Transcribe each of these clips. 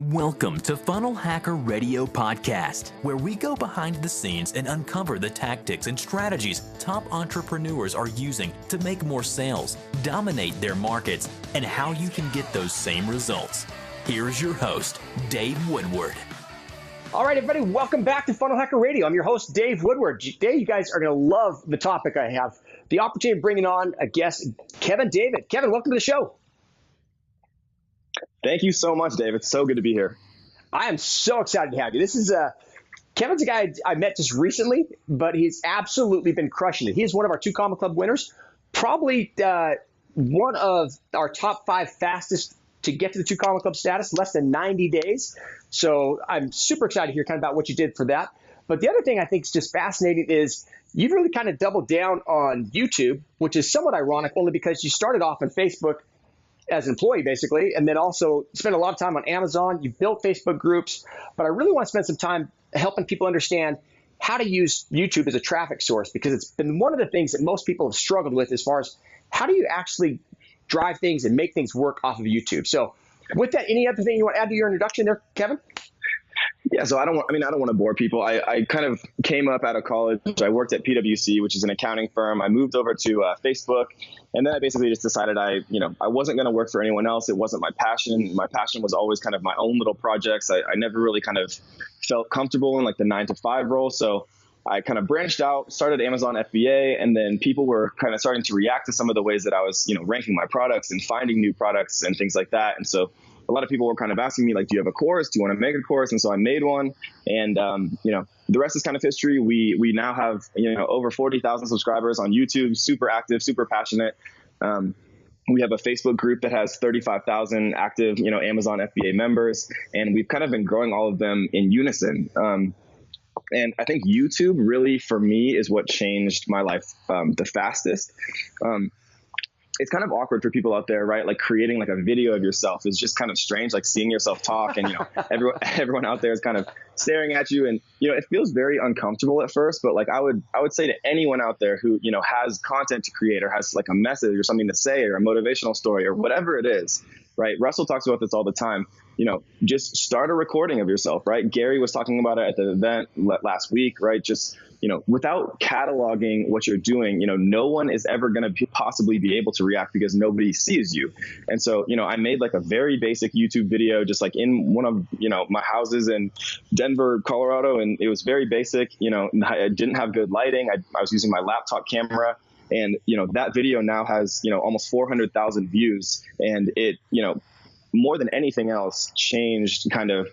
Welcome to Funnel Hacker Radio Podcast, where we go behind the scenes and uncover the tactics and strategies top entrepreneurs are using to make more sales, dominate their markets, and how you can get those same results. Here's your host, Dave Woodward. All right, everybody, welcome back to Funnel Hacker Radio. I'm your host, Dave Woodward. Today, you guys are going to love the topic I have. The opportunity of bringing on a guest, Kevin David. Kevin, welcome to the show. Thank you so much, Dave. It's so good to be here. I am so excited to have you. This is Kevin's a guy I met just recently, but he's absolutely been crushing it. He is one of our 2 Comma Club winners, probably one of our top 5 fastest to get to the 2 Comma Club status, less than 90 days. So I'm super excited to hear kind of about what you did for that. But the other thing I think is just fascinating is you've really kind of doubled down on YouTube, which is somewhat ironic only because you started off on Facebook as an employee, basically, and then also spent a lot of time on Amazon. You built Facebook groups, but I really want to spend some time helping people understand how to use YouTube as a traffic source, because it's been one of the things that most people have struggled with as far as how do you actually drive things and make things work off of YouTube. So with that, any other thing you want to add to your introduction there, Kevin? Yeah, so I don't want to bore people. I kind of came up out of college. I worked at PwC, which is an accounting firm. I moved over to Facebook, and then I basically just decided I wasn't going to work for anyone else. It wasn't my passion. My passion was always kind of my own little projects. I never really kind of felt comfortable in like the 9-to-5 role. So I kind of branched out, started Amazon FBA, and then people were kind of starting to react to some of the ways that I was, ranking my products and finding new products and things like that. And so a lot of people were kind of asking me, like, do you have a course? Do you want to make a course? And so I made one. And, the rest is kind of history. We now have, over 40,000 subscribers on YouTube, super active, super passionate. We have a Facebook group that has 35,000 active, Amazon FBA members. And we've kind of been growing all of them in unison. And I think YouTube really, for me, is what changed my life the fastest. It's kind of awkward for people out there, right? Like creating like a video of yourself is just kind of strange, like seeing yourself talk and, everyone out there is kind of staring at you. And, it feels very uncomfortable at first, but like I would say to anyone out there who, has content to create or has like a message or something to say or a motivational story or whatever it is, right? Russell talks about this all the time. Just start a recording of yourself, right? Gary was talking about it at the event last week, right? Just, without cataloging what you're doing, no one is ever going to possibly be able to react because nobody sees you. And so, I made like a very basic YouTube video, just like in one of, my houses in Denver, Colorado. And it was very basic. I didn't have good lighting. I was using my laptop camera. And, that video now has, almost 400,000 views. And it, more than anything else, changed kind of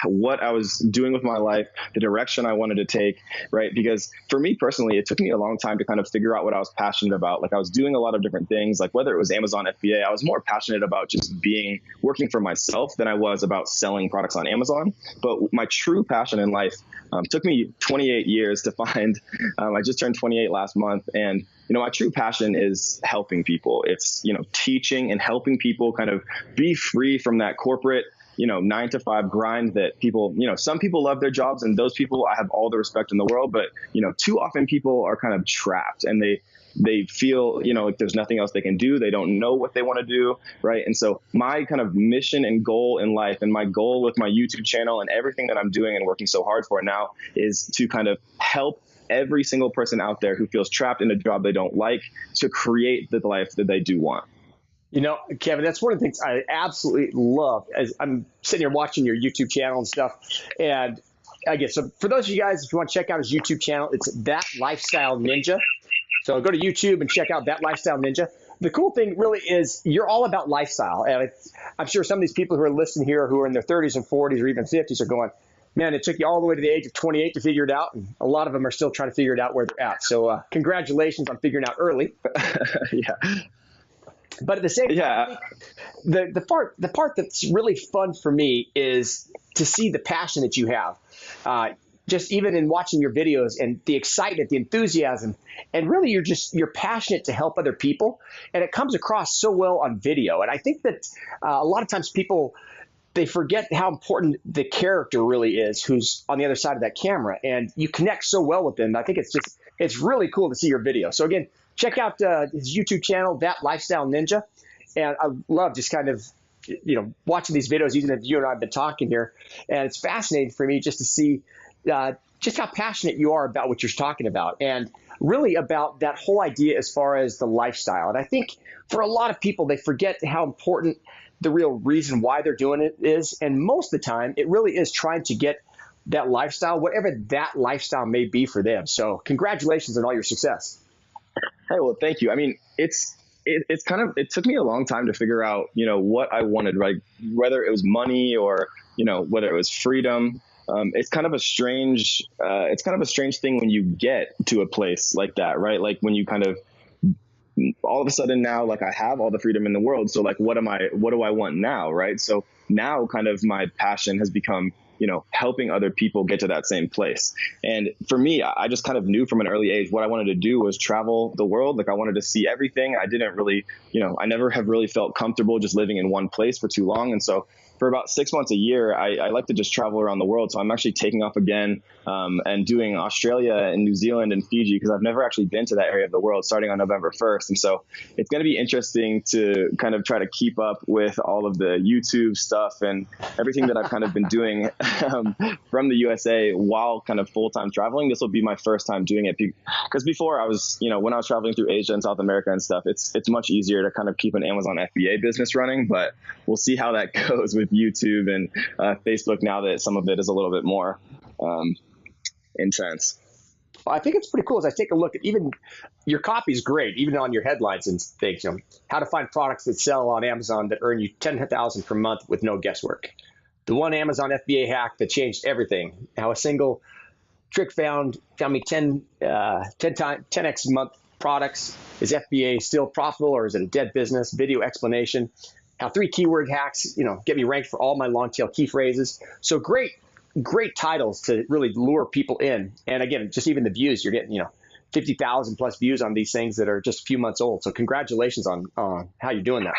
what I was doing with my life, the direction I wanted to take, right? Because for me personally, it took me a long time to kind of figure out what I was passionate about. Like I was doing a lot of different things, like whether it was Amazon FBA, I was more passionate about just working for myself than I was about selling products on Amazon. But my true passion in life took me 28 years to find. I just turned 28 last month. And my true passion is helping people. It's, teaching and helping people kind of be free from that corporate 9-to-5 grind that people, some people love their jobs, and those people, I have all the respect in the world, but, too often people are kind of trapped and they feel, like there's nothing else they can do. They don't know what they want to do. Right. And so my kind of mission and goal in life, and my goal with my YouTube channel and everything that I'm doing and working so hard for now, is to kind of help every single person out there who feels trapped in a job they don't like to create the life that they do want. Kevin, that's one of the things I absolutely love as I'm sitting here watching your YouTube channel and stuff. And I guess, so for those of you guys, if you want to check out his YouTube channel, it's That Lifestyle Ninja. So go to YouTube and check out That Lifestyle Ninja. The cool thing really is you're all about lifestyle. And I'm sure some of these people who are listening here who are in their 30s and 40s or even 50s are going, man, it took you all the way to the age of 28 to figure it out. And a lot of them are still trying to figure it out where they're at. So congratulations on figuring out early. Yeah. But at the same time, the part that's really fun for me is to see the passion that you have. Just even in watching your videos and the excitement, the enthusiasm, and really you're passionate to help other people, and it comes across so well on video. And I think that a lot of times people, they forget how important the character really is who's on the other side of that camera, and you connect so well with them. I think it's really cool to see your video. So again, check out his YouTube channel, That Lifestyle Ninja. And I love just kind of watching these videos, even if you and I have been talking here, and it's fascinating for me just to see just how passionate you are about what you're talking about, and really about that whole idea as far as the lifestyle. And I think for a lot of people, they forget how important the real reason why they're doing it is. And most of the time, it really is trying to get that lifestyle, whatever that lifestyle may be for them. So congratulations on all your success. Hey, well, thank you. I mean, it took me a long time to figure out, what I wanted, right? Whether it was money or, whether it was freedom. It's kind of a strange thing when you get to a place like that, right? Like when you kind of all of a sudden now, like I have all the freedom in the world. So like, what do I want now? Right. So now kind of my passion has become, helping other people get to that same place. And for me, I just kind of knew from an early age what I wanted to do was travel the world. Like I wanted to see everything. I didn't really, I never have really felt comfortable just living in one place for too long. And so for about 6 months a year, I like to just travel around the world. So I'm actually taking off again and doing Australia and New Zealand and Fiji, because I've never actually been to that area of the world, starting on November 1st. And so it's going to be interesting to kind of try to keep up with all of the YouTube stuff and everything that I've kind of been doing from the USA while kind of full-time traveling. This will be my first time doing it, because before I was, when I was traveling through Asia and South America and stuff, it's much easier to kind of keep an Amazon FBA business running. But we'll see how that goes with YouTube and Facebook now that some of it is a little bit more intense. Well, I think it's pretty cool as I take a look at even your copy is great, even on your headlines and things, how to find products that sell on Amazon that earn you $10,000 per month with no guesswork. The one Amazon FBA hack that changed everything. How a single trick found me 10x a month products. Is FBA still profitable or is it a dead business? Video explanation. How 3 keyword hacks, get me ranked for all my long tail key phrases. So great titles to really lure people in. And again, just even the views, you're getting, 50,000 plus views on these things that are just a few months old. So congratulations on how you're doing that.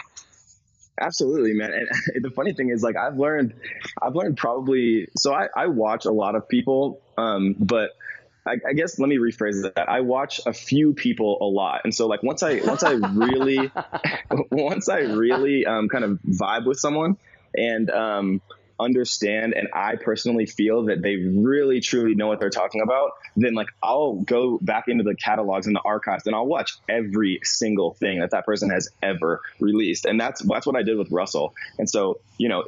Absolutely, man. And the funny thing is, like, I've learned probably, so I watch a lot of people, but I guess let me rephrase that. I watch a few people a lot. And so like once I really kind of vibe with someone and understand, and I personally feel that they really truly know what they're talking about, then like I'll go back into the catalogs and the archives and I'll watch every single thing that person has ever released. And that's what I did with Russell. And so, I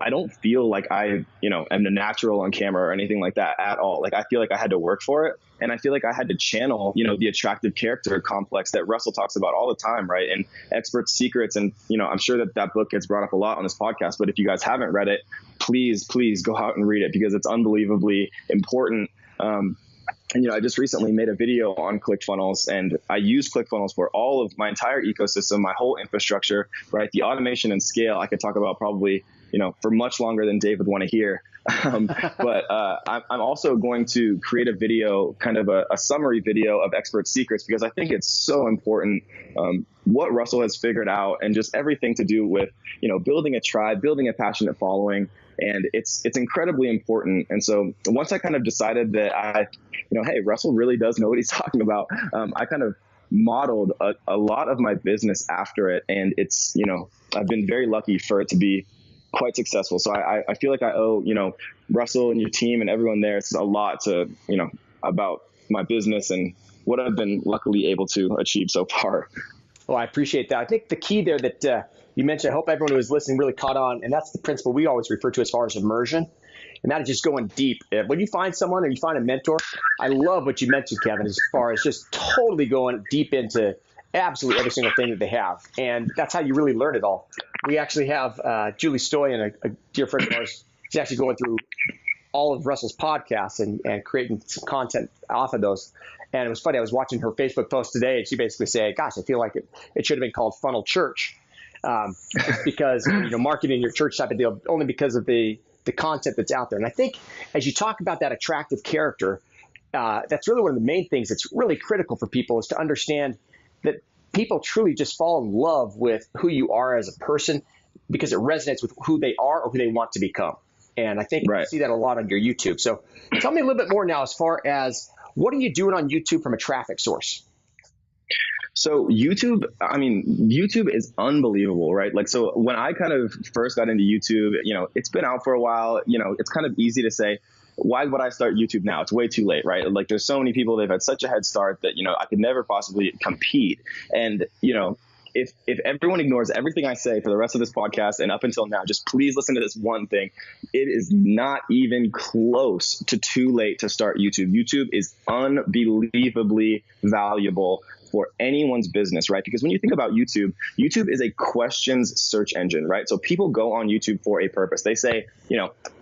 don't feel like I, am a natural on camera or anything like that at all. Like I feel like I had to work for it. And I feel like I had to channel, the attractive character complex that Russell talks about all the time, right? And Expert Secrets. And, I'm sure that book gets brought up a lot on this podcast, but if you guys haven't read it, please go out and read it because it's unbelievably important. And, I just recently made a video on ClickFunnels, and I use ClickFunnels for all of my entire ecosystem, my whole infrastructure, right? The automation and scale I could talk about probably, for much longer than Dave would want to hear. But I'm also going to create a video, kind of a summary video of Expert Secrets, because I think it's so important what Russell has figured out and just everything to do with, building a tribe, building a passionate following. And it's incredibly important. And so once I kind of decided that hey, Russell really does know what he's talking about, I kind of modeled a lot of my business after it. And it's, I've been very lucky for it to be quite successful. So I feel like I owe, Russell and your team and everyone there, it's a lot to, about my business and what I've been luckily able to achieve so far. Well, I appreciate that. I think the key there that you mentioned, I hope everyone who was listening really caught on, and that's the principle we always refer to as far as immersion, and that is just going deep. When you find someone or you find a mentor, I love what you mentioned, Kevin, as far as just totally going deep into absolutely every single thing that they have, and that's how you really learn it all. We actually have Julie Stoyan, a dear friend of ours. She's actually going through all of Russell's podcasts and creating some content off of those. And it was funny. I was watching her Facebook post today, and she basically said, gosh, I feel like it should have been called Funnel Church. Just because, marketing your church type of deal, only because of the content that's out there. And I think as you talk about that attractive character, that's really one of the main things that's really critical for people is to understand that people truly just fall in love with who you are as a person because it resonates with who they are or who they want to become. And I think you see that a lot on your YouTube. So tell me a little bit more now as far as what are you doing on YouTube from a traffic source? So YouTube is unbelievable, right? Like, so when I kind of first got into YouTube, it's been out for a while, it's kind of easy to say, why would I start YouTube now? It's way too late, right? Like, there's so many people, they've had such a head start that, I could never possibly compete. And, if everyone ignores everything I say for the rest of this podcast and up until now, just please listen to this one thing. It is not even close to too late to start YouTube. YouTube is unbelievably valuable for anyone's business, right? Because when you think about YouTube, YouTube is a questions search engine, right? So people go on YouTube for a purpose. They say,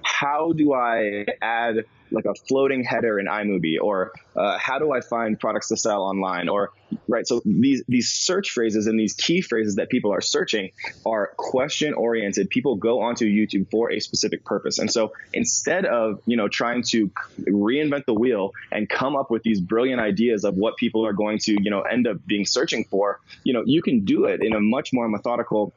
how do I add like a floating header in iMovie, or how do I find products to sell online, or right? So these search phrases and these key phrases that people are searching are question oriented. People go onto YouTube for a specific purpose. And so instead of, trying to reinvent the wheel and come up with these brilliant ideas of what people are going to, end up being searching for, you can do it in a much more methodical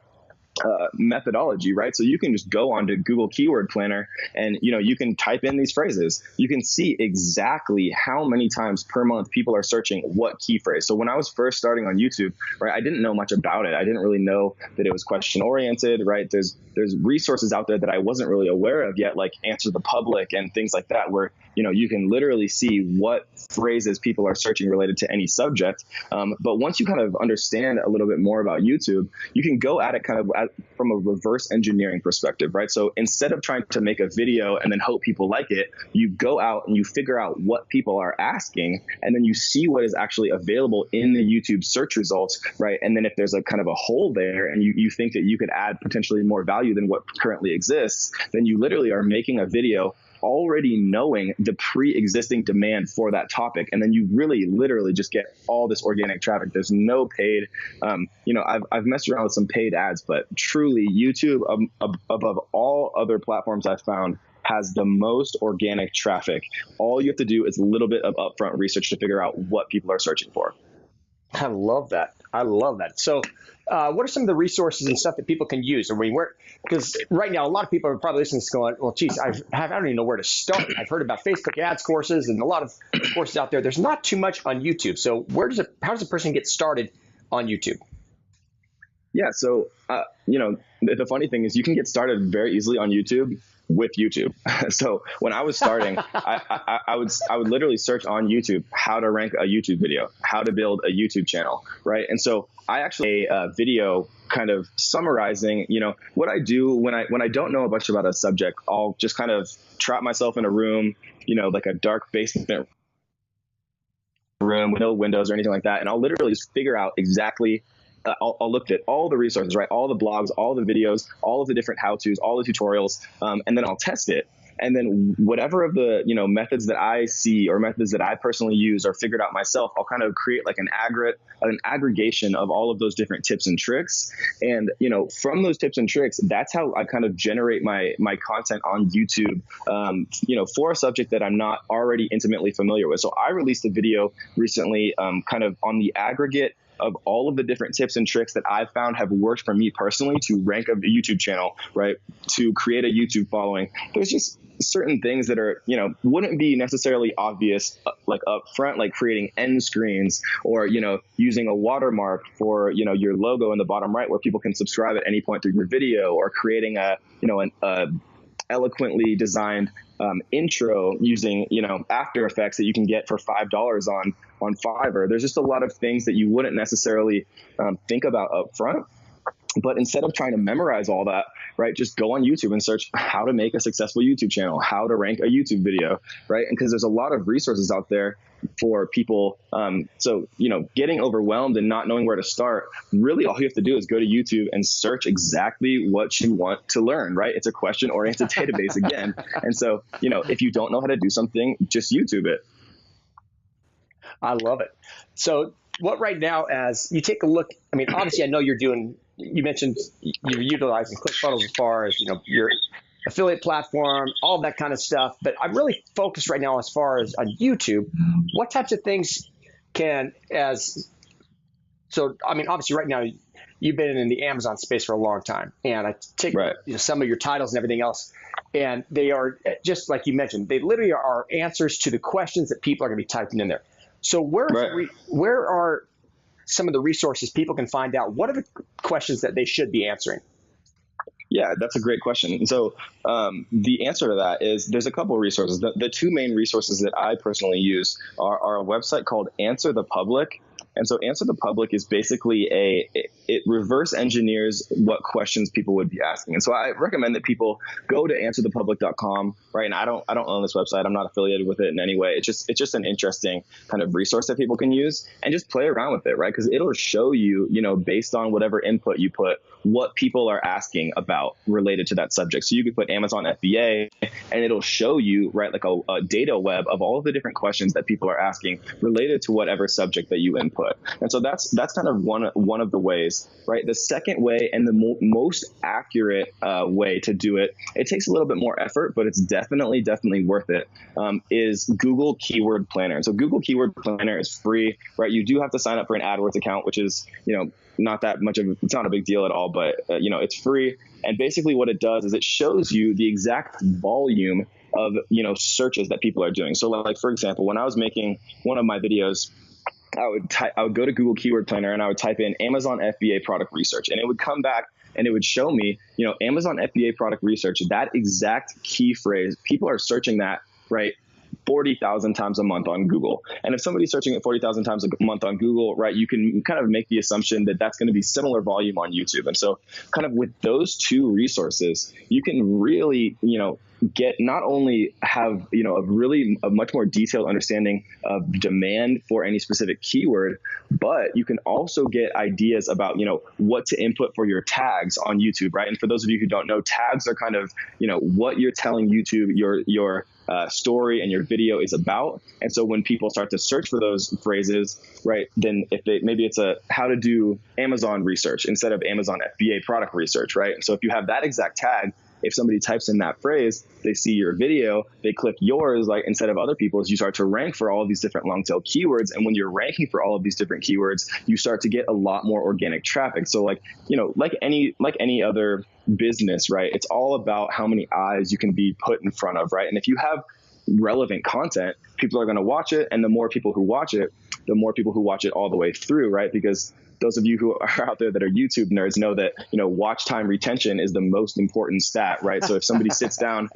methodology, right? So you can just go onto Google Keyword Planner and, you can type in these phrases. You can see exactly how many times per month people are searching what key phrase. So when I was first starting on YouTube, right, I didn't know much about it. I didn't really know that it was question oriented, right? There's resources out there that I wasn't really aware of yet, like Answer the Public and things like that, where, you can literally see what phrases people are searching related to any subject. But once you kind of understand a little bit more about YouTube, you can go at it kind of from a reverse engineering perspective, right? So instead of trying to make a video and then hope people like it, you go out and you figure out what people are asking, and then you see what is actually available in the YouTube search results, right? And then if there's a kind of a hole there and you think that you could add potentially more value than what currently exists, then you literally are making a video already knowing the pre-existing demand for that topic. And then you really literally just get all this organic traffic. There's no paid, I've messed around with some paid ads, but truly YouTube above all other platforms I've found has the most organic traffic. All you have to do is a little bit of upfront research to figure out what people are searching for. I love that. So what are some of the resources and stuff that people can use? Because right now, a lot of people are probably listening to this going, well, geez, I don't even know where to start. I've heard about Facebook ads courses and a lot of courses out there. There's not too much on YouTube. So how does a person get started on YouTube? Yeah. So, the funny thing is you can get started very easily on YouTube with YouTube. So when I was starting, I would literally search on YouTube how to rank a YouTube video, how to build a YouTube channel, right? And so I actually a video kind of summarizing, what I do when I don't know much about a subject. I'll just kind of trap myself in a room, like a dark basement room with no windows or anything like that, and I'll literally just figure out exactly. I'll look at all the resources, right? All the blogs, all the videos, all of the different how-tos, all the tutorials, and then I'll test it. And then whatever of the, methods that I see or methods that I personally use or figured out myself, I'll kind of create like an aggregation of all of those different tips and tricks. And, from those tips and tricks, that's how I kind of generate my content on YouTube, for a subject that I'm not already intimately familiar with. So I released a video recently, kind of on the aggregate of all of the different tips and tricks that I've found have worked for me personally to rank a YouTube channel, right? To create a YouTube following. There's just certain things that are, wouldn't be necessarily obvious, like up front, like creating end screens or, using a watermark for, your logo in the bottom right where people can subscribe at any point through your video, or creating a eloquently designed intro using, After Effects that you can get for $5 on Fiverr. There's just a lot of things that you wouldn't necessarily think about up front. But instead of trying to memorize all that, right, just go on YouTube and search how to make a successful YouTube channel, how to rank a YouTube video, right? And because there's a lot of resources out there for people. So, getting overwhelmed and not knowing where to start, really all you have to do is go to YouTube and search exactly what you want to learn, right? It's a question-oriented database again. And so, if you don't know how to do something, just YouTube it. I love it. So what right now, as you take a look, obviously I know you mentioned you're utilizing ClickFunnels as far as, your affiliate platform, all that kind of stuff. But I'm really focused right now as far as on YouTube. What types of things obviously right now you've been in the Amazon space for a long time, and I take some of your titles and everything else, and they are just like you mentioned, they literally are answers to the questions that people are going to be typing in there. So where are some of the resources people can find out? What are the questions that they should be answering? Yeah, that's a great question. And so the answer to that is there's a couple of resources. The two main resources that I personally use are a website called Answer the Public. And so Answer the Public is basically it reverse engineers what questions people would be asking. And so I recommend that people go to answerthepublic.com, right? And I don't own this website. I'm not affiliated with it in any way. It's just an interesting kind of resource that people can use and just play around with it, right? Because it'll show you, based on whatever input you put, what people are asking about related to that subject. So you could put Amazon FBA and it'll show you, right, like a data web of all of the different questions that people are asking related to whatever subject that you input. And so that's kind of one of the ways, right? The second way and the most accurate way to do it, it takes a little bit more effort, but it's definitely worth it, is Google Keyword Planner. And so Google Keyword Planner is free, right? You do have to sign up for an AdWords account, which is, not that much it's not a big deal at all, but it's free. And basically what it does is it shows you the exact volume of, searches that people are doing. So like, for example, when I was making one of my videos, I would go to Google Keyword Planner and I would type in Amazon FBA product research, and it would come back and it would show me, Amazon FBA product research, that exact key phrase. People are searching that, right, 40,000 times a month on Google. And if somebody's searching it 40,000 times a month on Google, right, you can kind of make the assumption that that's going to be similar volume on YouTube. And so kind of with those two resources, you can really, get not only have, a much more detailed understanding of demand for any specific keyword, but you can also get ideas about, what to input for your tags on YouTube, right? And for those of you who don't know, tags are kind of, what you're telling YouTube your story and your video is about. And so when people start to search for those phrases, right, then maybe it's how to do Amazon research instead of Amazon FBA product research, right? And so if you have that exact tag, if somebody types in that phrase, they see your video, they click yours, like instead of other people's, you start to rank for all of these different long tail keywords. And when you're ranking for all of these different keywords, you start to get a lot more organic traffic. So like any other business, right, it's all about how many eyes you can be put in front of, right? And if you have relevant content, people are going to watch it. And the more people who watch it, the more people who watch it all the way through, right? Because those of you who are out there that are YouTube nerds know that, watch time retention is the most important stat, right? So if somebody sits down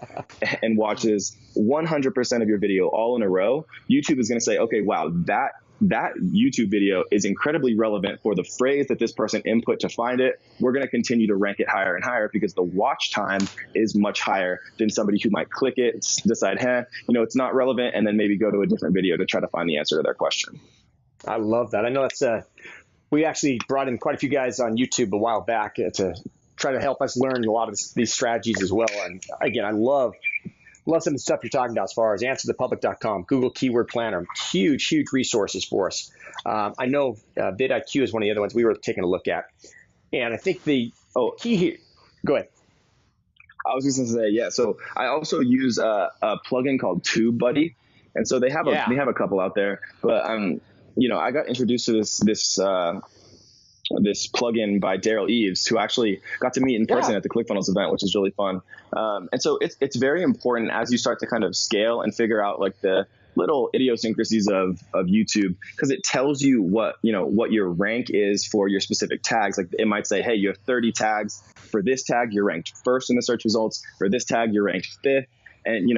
and watches 100% of your video all in a row, YouTube is going to say, okay, wow, that YouTube video is incredibly relevant for the phrase that this person input to find it. We're going to continue to rank it higher and higher because the watch time is much higher than somebody who might click it, decide, it's not relevant, and then maybe go to a different video to try to find the answer to their question. I love that. I know that's we actually brought in quite a few guys on YouTube a while back to try to help us learn a lot of these strategies as well. And again, I love some of the stuff you're talking about as far as answerthepublic.com, Google Keyword Planner, huge resources for us. I know vidIQ is one of the other ones we were taking a look at. And I think the key here, go ahead. I was just going to say, yeah. So I also use a plugin called TubeBuddy. And so they have a couple out there, but I got introduced to this plugin by Daryl Eves, who actually got to meet in person at the ClickFunnels event, which is really fun. And so it's very important as you start to kind of scale and figure out like the little idiosyncrasies of YouTube, because it tells you what your rank is for your specific tags. Like it might say, hey, you have 30 tags. For this tag, you're ranked first in the search results. For this tag, you're ranked fifth. And,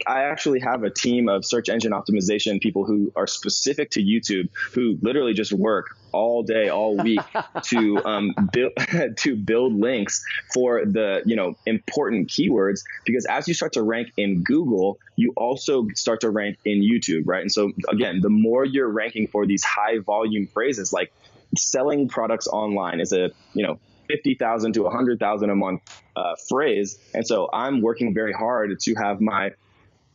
I actually have a team of search engine optimization people who are specific to YouTube, who literally just work all day, all week to build links for the, important keywords, because as you start to rank in Google, you also start to rank in YouTube, right? And so again, the more you're ranking for these high volume phrases, like selling products online is a, 50,000 to 100,000 a month phrase. And so I'm working very hard to have my,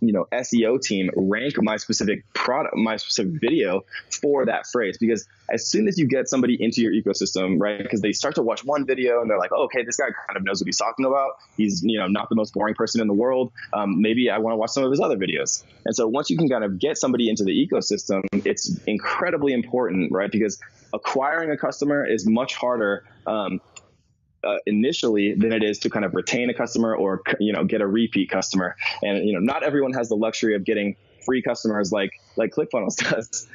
SEO team rank my specific product, my specific video for that phrase. Because as soon as you get somebody into your ecosystem, right, because they start to watch one video and they're like, oh, okay, this guy kind of knows what he's talking about. He's, not the most boring person in the world. Maybe I want to watch some of his other videos. And so once you can kind of get somebody into the ecosystem, it's incredibly important, right? Because acquiring a customer is much harder initially than it is to kind of retain a customer or, get a repeat customer. And, not everyone has the luxury of getting free customers like ClickFunnels does.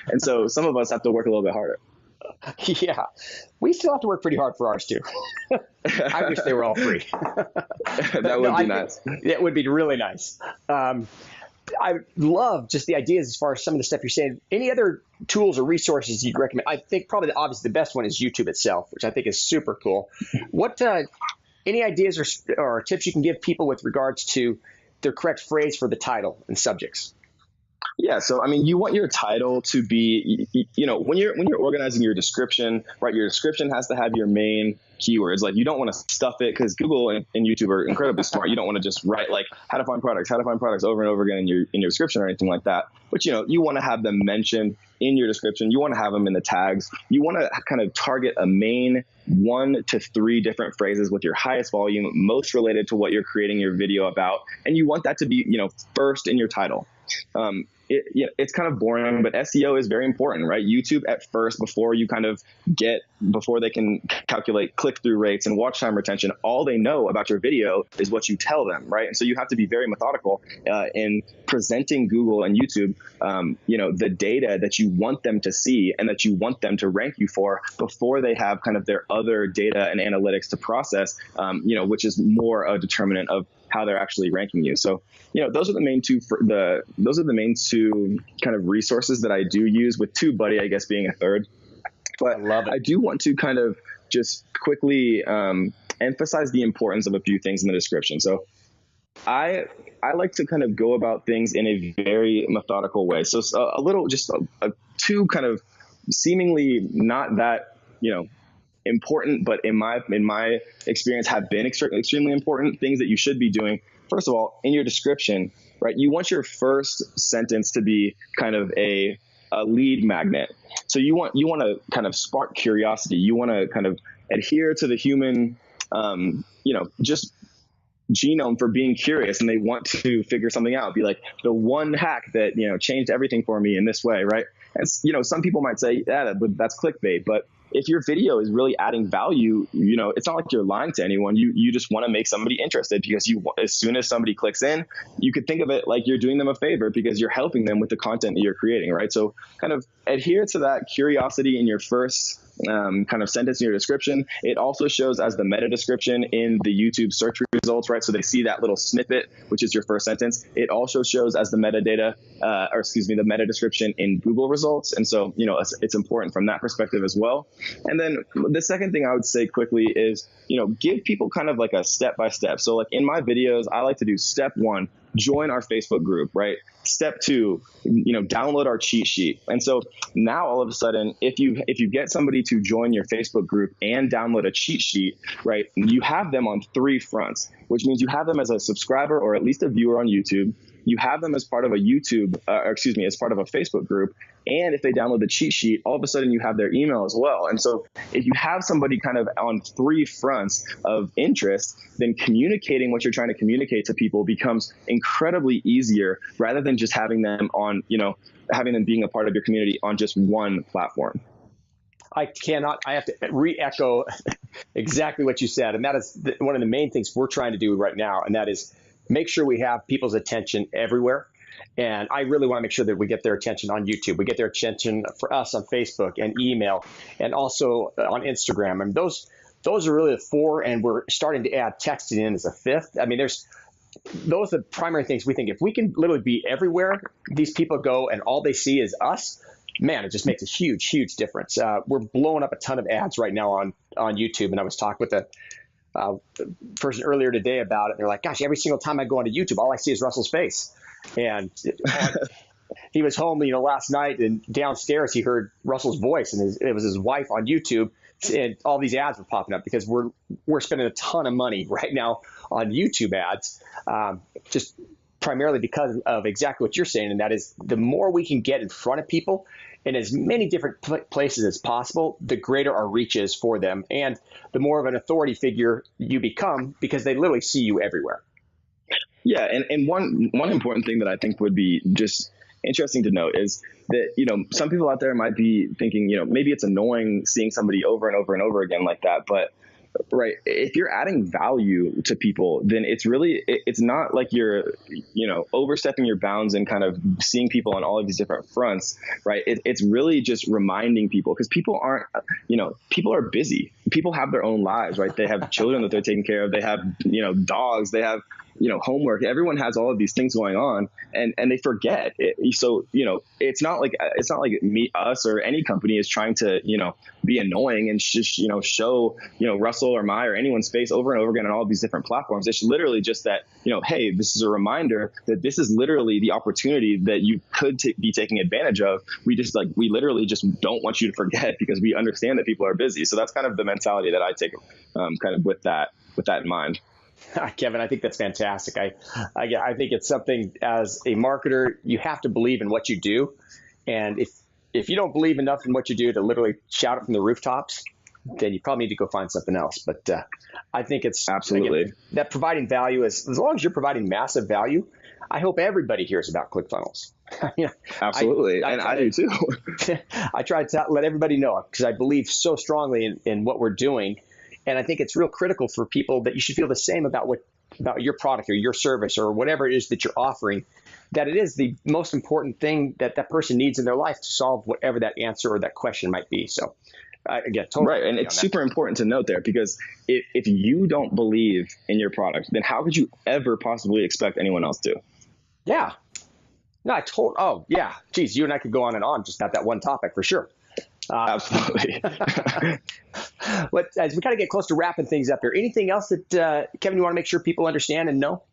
And so some of us have to work a little bit harder. Yeah, we still have to work pretty hard for ours too. I wish they were all free. That would be nice. That would be really nice. I love just the ideas as far as some of the stuff you're saying. Any other tools or resources you'd recommend? I think probably obviously the best one is YouTube itself, which I think is super cool. What any ideas or tips you can give people with regards to their correct phrase for the title and subjects? Yeah. So, I mean, you want your title to be, when you're organizing your description, right? Your description has to have your main keywords. Like, you don't want to stuff it, because Google and YouTube are incredibly smart. You don't want to just write like how to find products over and over again in your description or anything like that. But, you want to have them mentioned in your description. You want to have them in the tags. You want to kind of target a main 1 to 3 different phrases with your highest volume, most related to what you're creating your video about. And you want that to be, first in your title. It's kind of boring, but SEO is very important, right? YouTube at first, before they can calculate click-through rates and watch time retention, all they know about your video is what you tell them, right? And so you have to be very methodical in presenting Google and YouTube, the data that you want them to see and that you want them to rank you for before they have kind of their other data and analytics to process, which is more a determinant of how they're actually ranking you. So, those are the main two kind of resources that I do use, with TubeBuddy, I guess, being a third. But I do want to kind of just quickly emphasize the importance of a few things in the description. So I like to kind of go about things in a very methodical way. So two kind of seemingly not that, important, but in my experience have been extremely important things that you should be doing. First of all, in your description, right, you want your first sentence to be kind of a lead magnet. So you want to kind of spark curiosity. You want to kind of adhere to the human, just genome for being curious, and they want to figure something out. Be like, the one hack that changed everything for me in this way, right? And some people might say, yeah, that's clickbait, but if your video is really adding value, it's not like you're lying to anyone. You just want to make somebody interested, because as soon as somebody clicks in, you could think of it like you're doing them a favor, because you're helping them with the content that you're creating, right? So kind of adhere to that curiosity in your first kind of sentence in your description. It also shows as the meta description in the YouTube search results, right? So they see that little snippet, which is your first sentence. It also shows as the metadata, the meta description in Google results. And so, it's important from that perspective as well. And then the second thing I would say quickly is, give people kind of like a step-by-step. So like in my videos, I like to do step 1, join our Facebook group, right? Step 2, download our cheat sheet. And so now all of a sudden, if you get somebody to join your Facebook group and download a cheat sheet, right, you have them on 3 fronts, which means you have them as a subscriber or at least a viewer on YouTube. You have them as part of a as part of a Facebook group. And if they download the cheat sheet, all of a sudden you have their email as well. And so if you have somebody kind of on 3 fronts of interest, then communicating what you're trying to communicate to people becomes incredibly easier, rather than just having them having them being a part of your community on just one platform. I have to re-echo exactly what you said. And that is one of the main things we're trying to do right now. And that is make sure we have people's attention everywhere. And I really want to make sure that we get their attention on YouTube. We get their attention for us on Facebook and email, and also on Instagram. And those are really the 4, and we're starting to add texting in as a 5th. I mean, those are the primary things we think. If we can literally be everywhere these people go and all they see is us, man, it just makes a huge, huge difference. We're blowing up a ton of ads right now on YouTube. And I was talking with a person earlier today about it. They're like, gosh, every single time I go onto YouTube, all I see is Russell's face. And he was home, last night, and downstairs he heard Russell's voice, and it was his wife on YouTube, and all these ads were popping up, because we're spending a ton of money right now on YouTube ads, just primarily because of exactly what you're saying, and that is the more we can get in front of people in as many different places as possible, the greater our reach is for them, and the more of an authority figure you become, because they literally see you everywhere. Yeah, and one important thing that I think would be just interesting to note is that, some people out there might be thinking, maybe it's annoying seeing somebody over and over and over again like that. But, right, if you're adding value to people, then it's not like you're, overstepping your bounds and kind of seeing people on all of these different fronts, right? It's really just reminding people, because people aren't, people are busy. People have their own lives, right? They have children that they're taking care of. They have, dogs, they have, homework. Everyone has all of these things going on, and they forget it. So, it's not like us or any company is trying to, be annoying and show, Russell or my or anyone's face over and over again on all these different platforms. It's literally just that, hey, this is a reminder that this is literally the opportunity that you could be taking advantage of. We literally just don't want you to forget, because we understand that people are busy. So that's kind of the mentality that I take, kind of with that in mind. Kevin, I think that's fantastic. I think it's something, as a marketer, you have to believe in what you do. And if you don't believe enough in what you do to literally shout it from the rooftops, then you probably need to go find something else. But I think it's absolutely, again, that providing value is, as long as you're providing massive value, I hope everybody hears about ClickFunnels. Absolutely. I do too. I try to let everybody know, because I believe so strongly in what we're doing. And I think it's real critical for people that you should feel the same about your product or your service or whatever it is that you're offering, that it is the most important thing that person needs in their life to solve whatever that answer or that question might be. So again, totally right. And it's super important to note there, because if you don't believe in your product, then how could you ever possibly expect anyone else to? Yeah. No, oh yeah. Geez, you and I could go on and on just about that one topic for sure. Absolutely. As we kind of get close to wrapping things up here, anything else that, Kevin, you want to make sure people understand and know?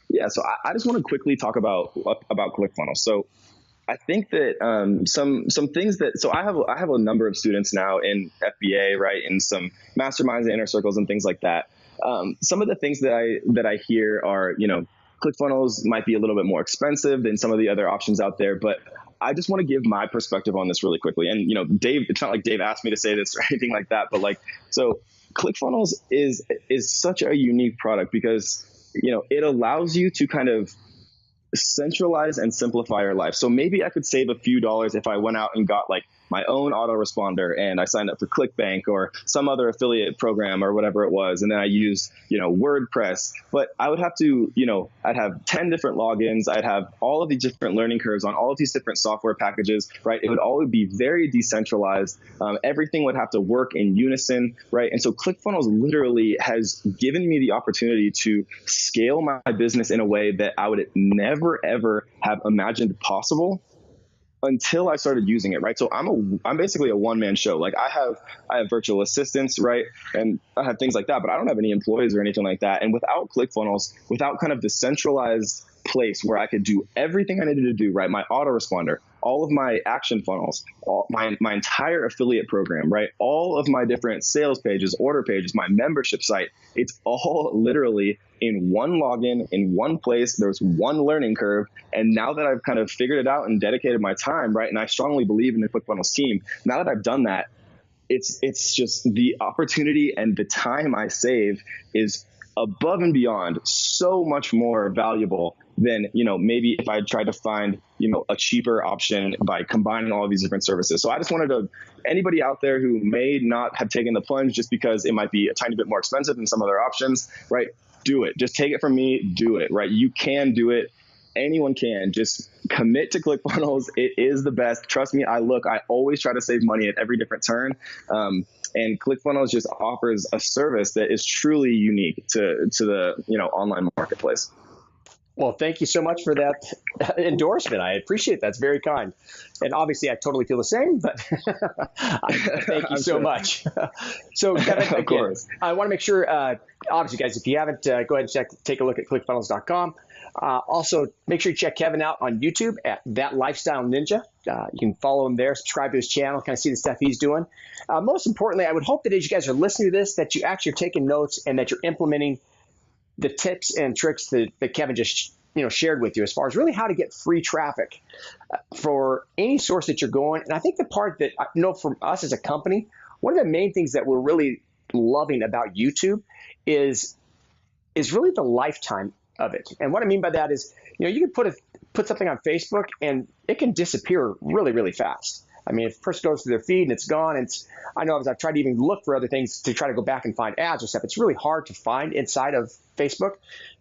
Yeah, so I just want to quickly talk about ClickFunnels. So I think that some things that, so I have a number of students now in FBA, right, in some masterminds and inner circles and things like that. Some of the things that I hear are, ClickFunnels might be a little bit more expensive than some of the other options out there, but I just want to give my perspective on this really quickly. And, Dave, it's not like Dave asked me to say this or anything like that, but so ClickFunnels is such a unique product, because, it allows you to kind of centralize and simplify your life. So maybe I could save a few dollars if I went out and got my own autoresponder and I signed up for ClickBank or some other affiliate program or whatever it was. And then I use, WordPress, but I would have to, I'd have 10 different logins. I'd have all of these different learning curves on all of these different software packages, right? It would all be very decentralized. Everything would have to work in unison, right? And so ClickFunnels literally has given me the opportunity to scale my business in a way that I would never, ever have imagined possible until I started using it, right? So I'm basically a one-man show. I have virtual assistants, right? And I have things like that, but I don't have any employees or anything like that. And without ClickFunnels, without kind of the centralized place where I could do everything I needed to do, right? My autoresponder, all of my action funnels, my entire affiliate program, right? All of my different sales pages, order pages, my membership site, it's all literally in one login, in one place. There's one learning curve. And now that I've kind of figured it out and dedicated my time, right? And I strongly believe in the ClickFunnels team. Now that I've done that, it's just the opportunity and the time I save is above and beyond so much more valuable than, maybe if I tried to find, a cheaper option by combining all of these different services. So I just wanted to, anybody out there who may not have taken the plunge just because it might be a tiny bit more expensive than some other options, right? Do it. Just take it from me. Do it, right? You can do it. Anyone can. Just commit to ClickFunnels. It is the best. Trust me. I always try to save money at every different turn. And ClickFunnels just offers a service that is truly unique to the, online marketplace. Well, thank you so much for that endorsement. I appreciate that. It's very kind. And obviously, I totally feel the same, but thank you so much. So, Kevin, again, I want to make sure, obviously, guys, if you haven't, go ahead and take a look at clickfunnels.com. Also, make sure you check Kevin out on YouTube at That Lifestyle Ninja. You can follow him there, subscribe to his channel, kind of see the stuff he's doing. Most importantly, I would hope that as you guys are listening to this, that you actually are taking notes and that you're implementing the tips and tricks that Kevin just shared with you as far as really how to get free traffic for any source that you're going. And I think the part that I know from us as a company, one of the main things that we're really loving about YouTube is really the lifetime of it. And what I mean by that is, you can put something on Facebook and it can disappear really, really fast. I mean, if a person goes to their feed and it's gone, I know as I've tried to even look for other things to try to go back and find ads or stuff, it's really hard to find inside of Facebook.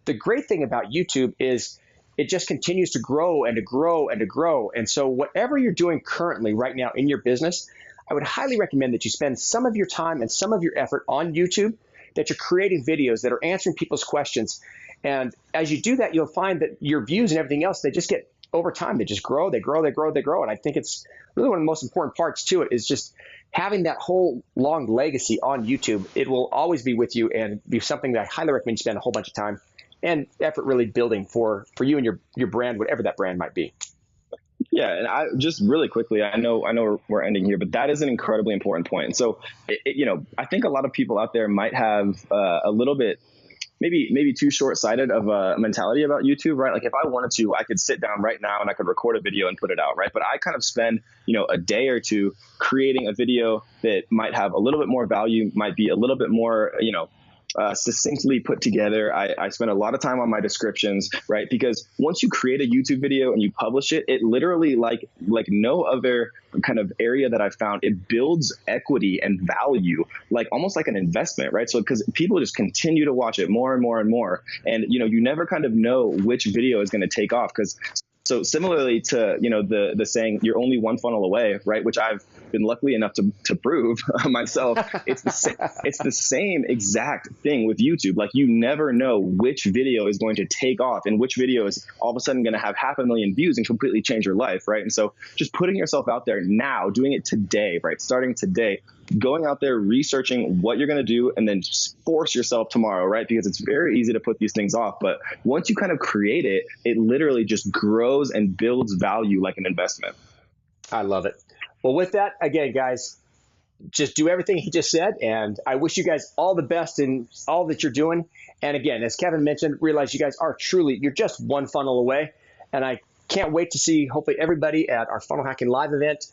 The great thing about YouTube is it just continues to grow and to grow and to grow. And so whatever you're doing currently right now in your business, I would highly recommend that you spend some of your time and some of your effort on YouTube, that you're creating videos that are answering people's questions. And as you do that, you'll find that your views and everything else, they just get over time, they just grow, they grow, they grow, they grow. And I think it's really one of the most important parts to it is just having that whole long legacy on YouTube. It will always be with you and be something that I highly recommend you spend a whole bunch of time and effort really building for you and your brand, whatever that brand might be. Yeah, and I just really quickly, I know we're ending here, but that is an incredibly important point. And so, I think a lot of people out there might have a little bit, maybe too short-sighted of a mentality about YouTube, right? Like if I wanted to, I could sit down right now and I could record a video and put it out, right? But I kind of spend, a day or two creating a video that might have a little bit more value, might be a little bit more, succinctly put together. I spend a lot of time on my descriptions, right? Because once you create a YouTube video and you publish it, it literally like no other kind of area that I've found, it builds equity and value, like almost like an investment, right? So because people just continue to watch it more and more and more. And, you never kind of know which video is going to take off. So similarly to, the saying, you're only one funnel away, right? Which I've been lucky enough to prove myself. It's the same exact thing with YouTube. Like you never know which video is going to take off and which video is all of a sudden going to have 500,000 views and completely change your life, right? And so just putting yourself out there now, doing it today, right? Starting today, going out there, researching what you're going to do, and then just force yourself tomorrow, right? Because it's very easy to put these things off. But once you kind of create it, it literally just grows and builds value like an investment. I love it. Well, with that, again, guys, just do everything he just said. And I wish you guys all the best in all that you're doing. And again, as Kevin mentioned, realize you guys are you're just one funnel away. And I can't wait to see hopefully everybody at our Funnel Hacking Live event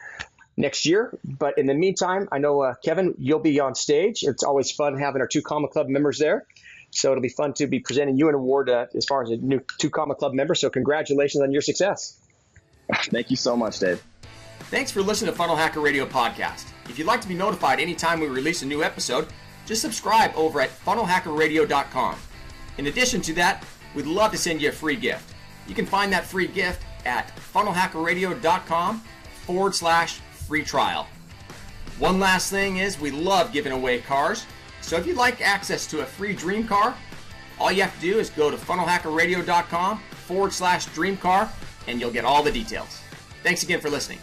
next year. But in the meantime, I know, Kevin, you'll be on stage. It's always fun having our 2 Comma Club members there. So it'll be fun to be presenting you an award as far as a new 2 Comma Club member. So congratulations on your success. Thank you so much, Dave. Thanks for listening to Funnel Hacker Radio Podcast. If you'd like to be notified anytime we release a new episode, just subscribe over at funnelhackerradio.com. In addition to that, we'd love to send you a free gift. You can find that free gift at funnelhackerradio.com/free trial. One last thing is we love giving away cars. So if you'd like access to a free dream car, all you have to do is go to funnelhackerradio.com/dream car and you'll get all the details. Thanks again for listening.